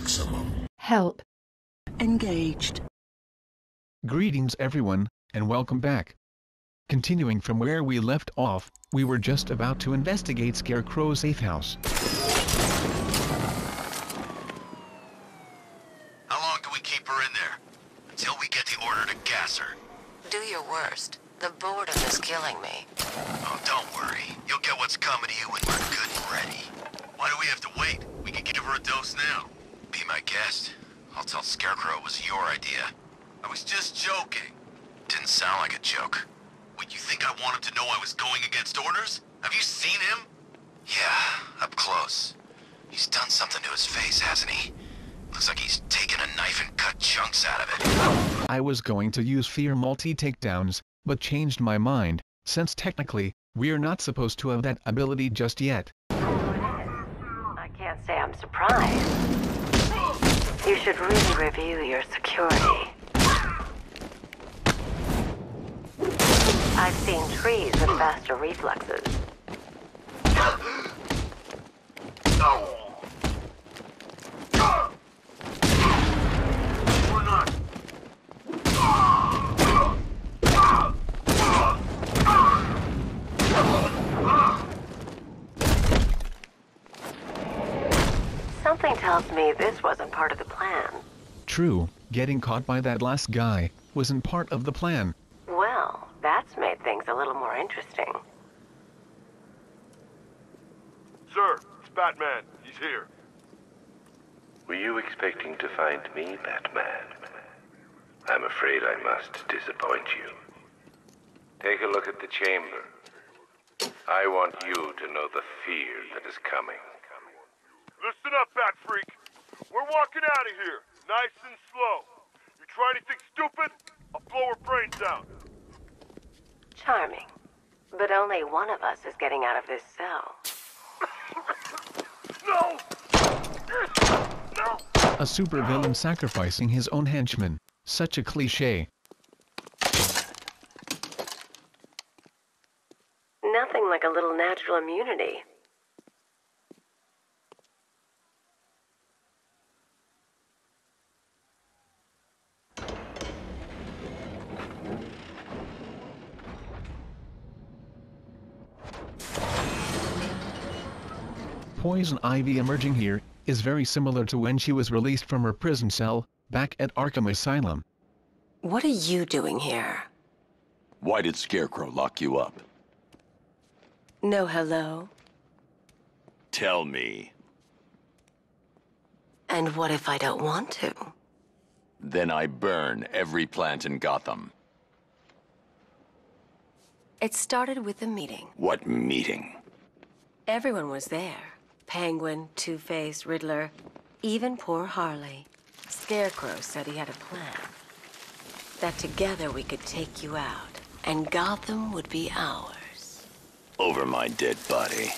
maximum. Help. Engaged. Greetings everyone, and welcome back. Continuing from where we left off, we were just about to investigate Scarecrow's safe house. How long do we keep her in there? Until we get the order to gas her. Do your worst. The boredom is killing me. Oh, don't worry. You'll get what's coming to you when we're good and ready. Why do we have to wait? We can give her a dose now. Be my guest. I'll tell Scarecrow it was your idea. I was just joking. Didn't sound like a joke. What, you think I wanted to know I was going against orders? Have you seen him? Yeah, up close. He's done something to his face, hasn't he? Looks like he's taken a knife and cut chunks out of it. I was going to use fear multi-takedowns, but changed my mind, since technically, we're not supposed to have that ability just yet. I can't say I'm surprised. You should really review your security. I've seen trees with faster reflexes. We're not. Something tells me this wasn't part of the plan. True, getting caught by that last guy wasn't part of the plan. Well, that's made things a little more interesting. Sir, it's Batman. He's here. Were you expecting to find me, Batman? I'm afraid I must disappoint you. Take a look at the chamber. I want you to know the fear that is coming. Listen up, Bat Freak. We're walking out of here, nice and slow. You try anything stupid, I'll blow her brains out. Charming. But only one of us is getting out of this cell. No! No! A supervillain sacrificing his own henchmen. Such a cliché. Nothing like a little natural immunity. Poison Ivy emerging here is very similar to when she was released from her prison cell back at Arkham Asylum. What are you doing here? Why did Scarecrow lock you up? No hello? Tell me. And what if I don't want to? Then I burn every plant in Gotham. It started with a meeting. What meeting? Everyone was there. Penguin, Two-Face, Riddler, even poor Harley. Scarecrow said he had a plan. That together we could take you out, and Gotham would be ours. Over my dead body.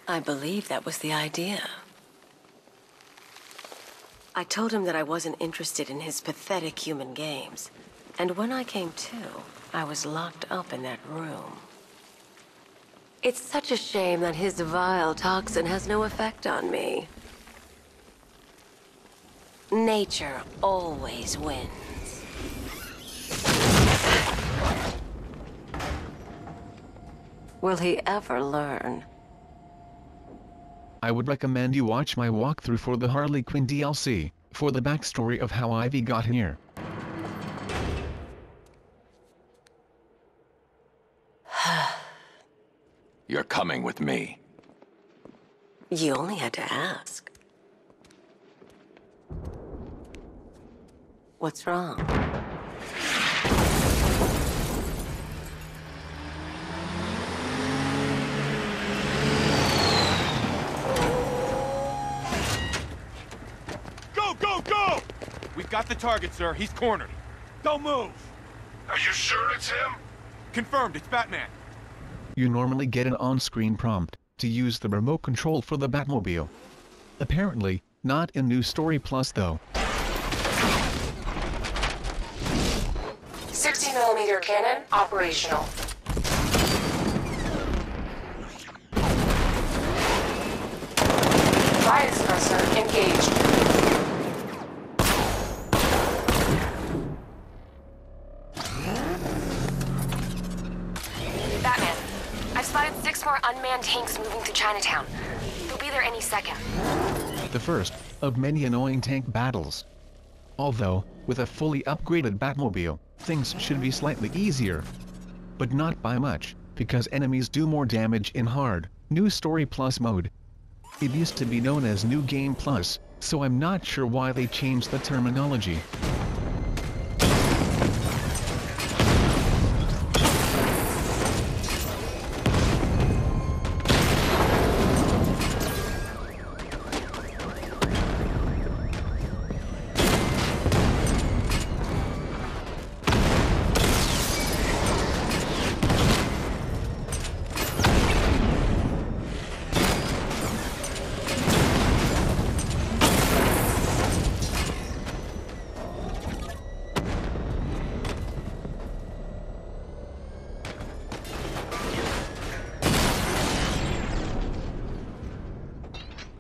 I believe that was the idea. I told him that I wasn't interested in his pathetic human games. And when I came to, I was locked up in that room. It's such a shame that his vile toxin has no effect on me. Nature always wins. Will he ever learn? I would recommend you watch my walkthrough for the Harley Quinn DLC, for the backstory of how Ivy got here. You're coming with me. You only had to ask. What's wrong? Go, go, go! We've got the target, sir. He's cornered. Don't move! Are you sure it's him? Confirmed, it's Batman. You normally get an on-screen prompt to use the remote control for the Batmobile. Apparently, not in New Story Plus though. 60mm cannon operational. Fire suppressor engaged. Batman, I've spotted 6 more unmanned tanks moving to Chinatown. They'll be there any second. The first of many annoying tank battles. Although, with a fully upgraded Batmobile, things should be slightly easier. But not by much, because enemies do more damage in hard, New Story Plus mode. It used to be known as New Game Plus, so I'm not sure why they changed the terminology.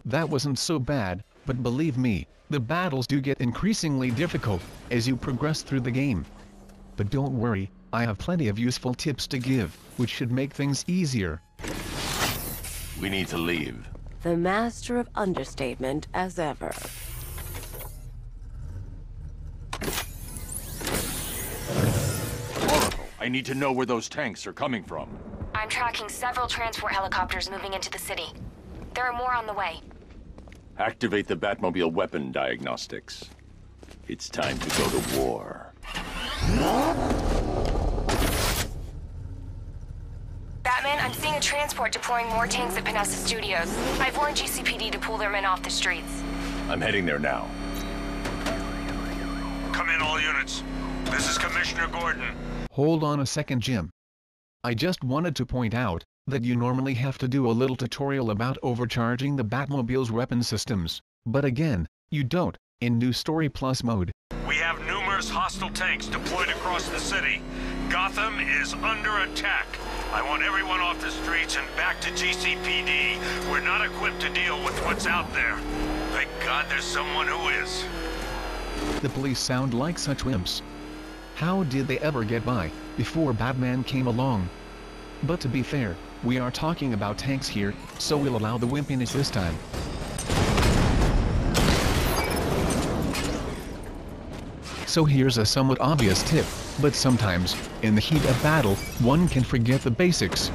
That wasn't so bad, but believe me, the battles do get increasingly difficult as you progress through the game. But don't worry, I have plenty of useful tips to give, which should make things easier. We need to leave. The master of understatement as ever. Oracle, I need to know where those tanks are coming from. I'm tracking several transport helicopters moving into the city. There are more on the way. Activate the Batmobile weapon diagnostics. It's time to go to war. Batman, I'm seeing a transport deploying more tanks at Panessa Studios. I've warned GCPD to pull their men off the streets. I'm heading there now. Come in, all units. This is Commissioner Gordon. Hold on a second, Jim. I just wanted to point out that you normally have to do a little tutorial about overcharging the Batmobile's weapon systems, but again, you don't, in New Story Plus mode. We have numerous hostile tanks deployed across the city. Gotham is under attack. I want everyone off the streets and back to GCPD. We're not equipped to deal with what's out there. Thank God there's someone who is. The police sound like such wimps. How did they ever get by, before Batman came along? But to be fair, we are talking about tanks here, so we'll allow the wimpiness this time. So here's a somewhat obvious tip, but sometimes, in the heat of battle, one can forget the basics.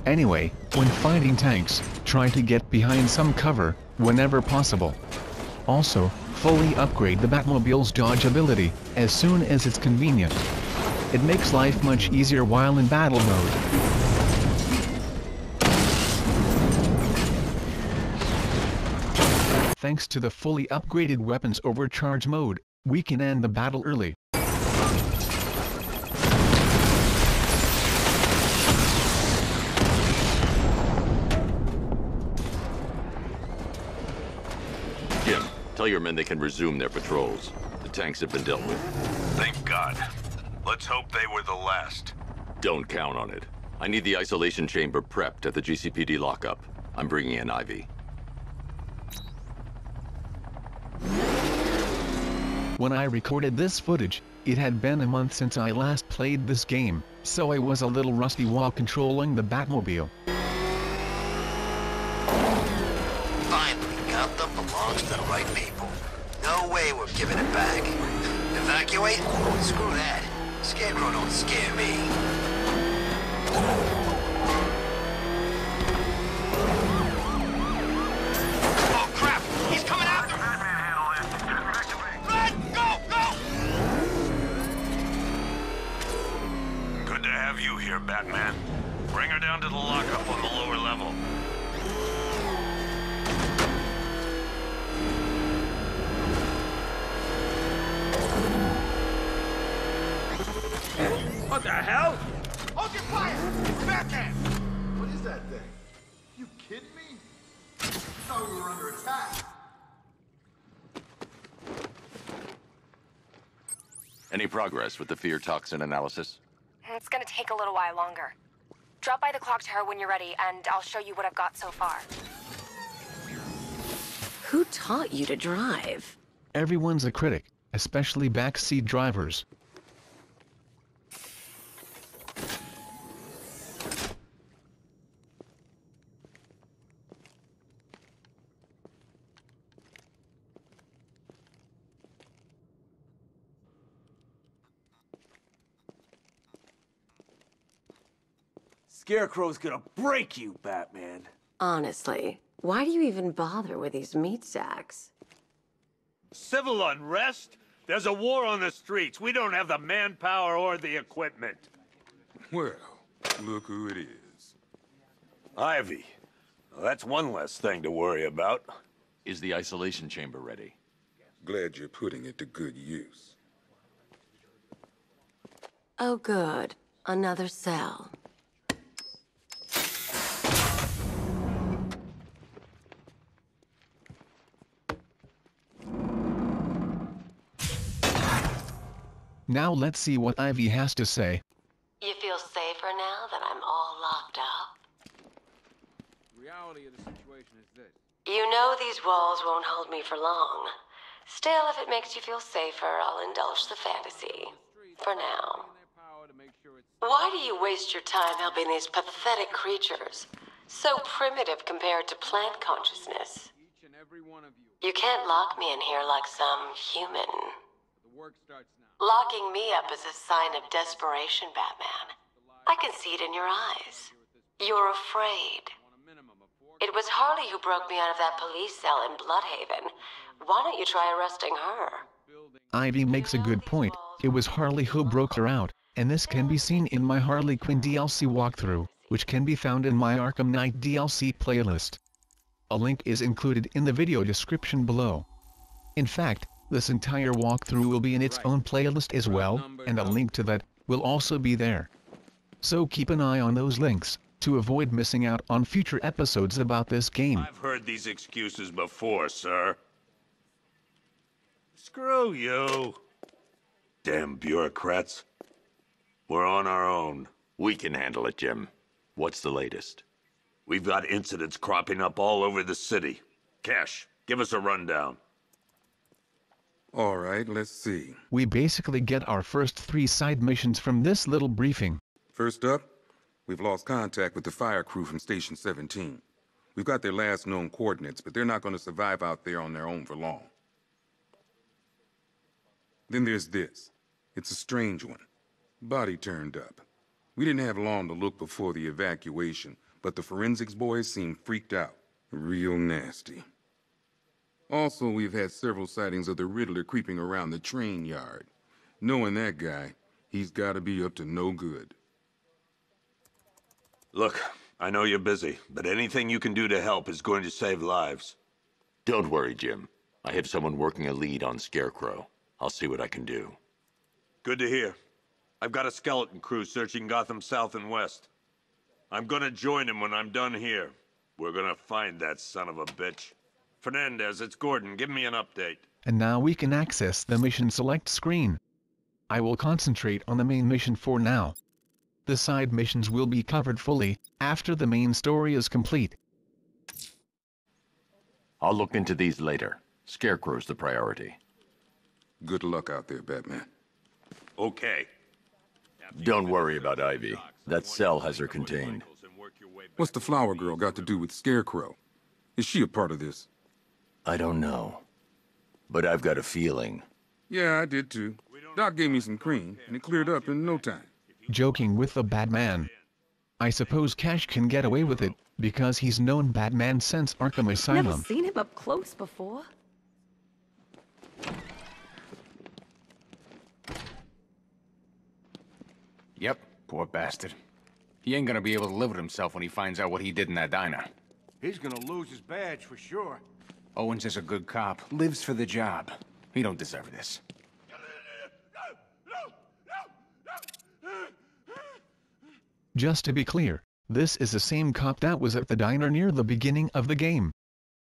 Anyway, when fighting tanks, try to get behind some cover, whenever possible. Also, fully upgrade the Batmobile's dodge ability, as soon as it's convenient. It makes life much easier while in battle mode. Thanks to the fully upgraded weapons overcharge mode, we can end the battle early. Jim, tell your men they can resume their patrols. The tanks have been dealt with. Thank God. Let's hope they were the last. Don't count on it. I need the isolation chamber prepped at the GCPD lockup. I'm bringing in Ivy. When I recorded this footage, it had been a month since I last played this game, so I was a little rusty while controlling the Batmobile. Finally, Gotham belongs to the right people. No way we're giving it back. Evacuate? Screw that. Scarecrow don't scare me. Oh crap! He's coming after me! Run! Go! Go! Good to have you here, Batman. Bring her down to the lockup on the lower level. What the hell? Hold your fire! It's Batman! What is that thing? You kidding me? I thought we were under attack. Any progress with the fear toxin analysis? It's gonna take a little while longer. Drop by the clock tower when you're ready, and I'll show you what I've got so far. Who taught you to drive? Everyone's a critic, especially backseat drivers. Scarecrow's gonna break you, Batman. Honestly, why do you even bother with these meat sacks? Civil unrest? There's a war on the streets. We don't have the manpower or the equipment. Well, look who it is. Ivy. Well, that's one less thing to worry about. Is the isolation chamber ready? Glad you're putting it to good use. Oh good, another cell. Now let's see what Ivy has to say. You feel safer now that I'm all locked up? The reality of the situation is this. You know these walls won't hold me for long. Still, if it makes you feel safer, I'll indulge the fantasy. For now. Why do you waste your time helping these pathetic creatures? So primitive compared to plant consciousness. You can't lock me in here like some human. The work starts now. Locking me up is a sign of desperation, Batman. I can see it in your eyes. You're afraid. It was Harley who broke me out of that police cell in Bloodhaven. Why don't you try arresting her? Ivy makes a good point. It was Harley who broke her out, and this can be seen in my Harley Quinn DLC walkthrough, which can be found in my Arkham Knight DLC playlist. A link is included in the video description below. In fact, this entire walkthrough will be in its own playlist as well, and a link to that will also be there. So keep an eye on those links to avoid missing out on future episodes about this game. I've heard these excuses before, sir. Screw you. Damn bureaucrats. We're on our own. We can handle it, Jim. What's the latest? We've got incidents cropping up all over the city. Cash, give us a rundown. All right, let's see. We basically get our first 3 side missions from this little briefing. First up, we've lost contact with the fire crew from Station 17. We've got their last known coordinates, but they're not going to survive out there on their own for long. Then there's this. It's a strange one. Body turned up. We didn't have long to look before the evacuation, but the forensics boys seemed freaked out. Real nasty. Also, we've had several sightings of the Riddler creeping around the train yard. Knowing that guy, he's got to be up to no good. Look, I know you're busy, but anything you can do to help is going to save lives. Don't worry, Jim. I have someone working a lead on Scarecrow. I'll see what I can do. Good to hear. I've got a skeleton crew searching Gotham South and West. I'm gonna join him when I'm done here. We're gonna find that son of a bitch. Fernandez, it's Gordon. Give me an update. And now we can access the mission select screen. I will concentrate on the main mission for now. The side missions will be covered fully after the main story is complete. I'll look into these later. Scarecrow's the priority. Good luck out there, Batman. Okay. Don't worry about Ivy. That cell has her contained. What's the flower girl got to do with Scarecrow? Is she a part of this? I don't know. But I've got a feeling. Yeah, I did too. Doc gave me some cream, and it cleared up in no time. Joking with the Batman. I suppose Cash can get away with it, because he's known Batman since Arkham Asylum. Never seen him up close before. Yep, poor bastard. He ain't gonna be able to live with himself when he finds out what he did in that diner. He's gonna lose his badge for sure. Owens is a good cop, lives for the job. He don't deserve this. Just to be clear, this is the same cop that was at the diner near the beginning of the game.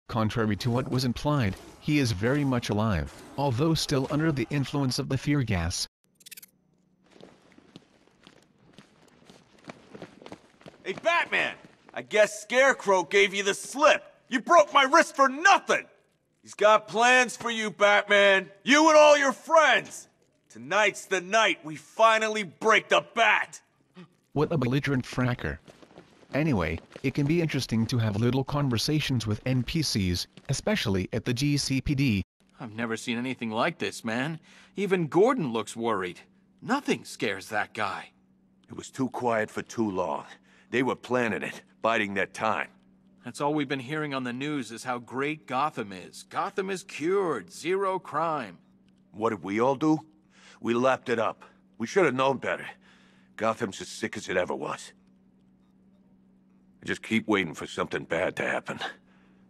Contrary to what was implied, he is very much alive, although still under the influence of the fear gas. Hey, Batman! I guess Scarecrow gave you the slip. You broke my wrist for nothing! He's got plans for you, Batman. You and all your friends. Tonight's the night we finally break the bat. What a belligerent fracker. Anyway, it can be interesting to have little conversations with NPCs, especially at the GCPD. I've never seen anything like this, man. Even Gordon looks worried. Nothing scares that guy. It was too quiet for too long. They were planning it, biding their time. That's all we've been hearing on the news is how great Gotham is. Gotham is cured, zero crime. What did we all do? We lapped it up. We should have known better. Gotham's as sick as it ever was. I just keep waiting for something bad to happen.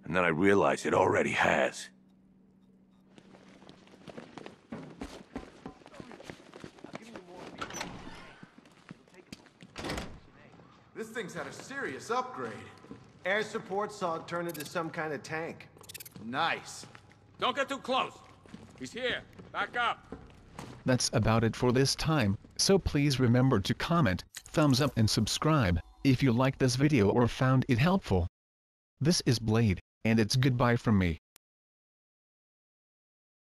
And then I realize it already has. This thing's had a serious upgrade. Air support saw it turn into some kind of tank. Nice. Don't get too close. He's here. Back up. That's about it for this time, so please remember to comment, thumbs up and subscribe if you liked this video or found it helpful. This is Blade, and it's goodbye from me.